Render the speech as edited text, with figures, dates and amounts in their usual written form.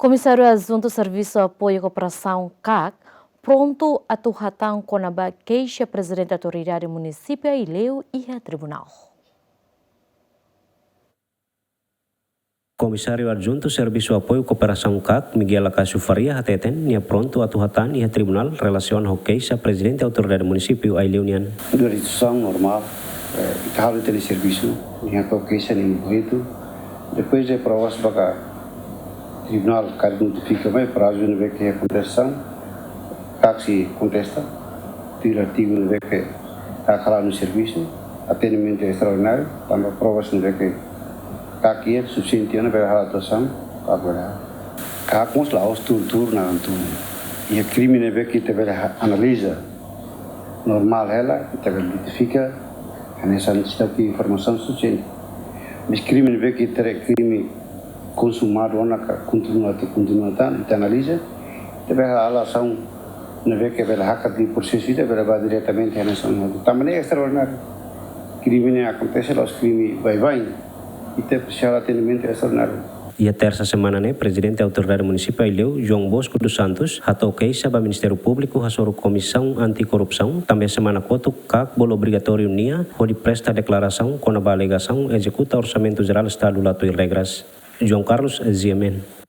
Comissário Adjunto Serviço Apoio e Cooperação CAC, pronto a tuhatang conaba queixa presidente da autoridade município Ileu e a tribunal. Comissário Adjunto Serviço Apoio e Cooperação CAC, Miguel Acácio Faria Hateten, nia pronto a tuhatang e a tribunal relação ao queixa presidente da autoridade município Ileu nian. Da instituição normal, está de serviço, nia queixa nem muito, depois de provas para tribunal que notifica mais prazo no ver que é contestação, se contesta, tem artigo no ver que está calado no serviço, atendimento extraordinário, também provas no ver que aqui é suficiente na ver a atuação, agora com os laos tudo na antum e a crime no ver que teve analisa normal ela, teve identifica nessa necessidade de informação suficiente, mas crime no ver que teve crime consumado na continua te analisa teve a relação na vez que ela hacker de processo vida vai diretamente a nação também é extraordinário crime acontece os crime vai e tem especial atendimento extraordinário. E a terça semana, presidente da autoridade municipal Ileu, João Bosco dos Santos, hatou queixa para o Ministério Público, a Comissão Anticorrupção, também semana quanto CAC, bolo obrigatório NIA, onde presta declaração com a alegação, executa orçamento geral Estado, lato e regras. João Carlos Ziemen.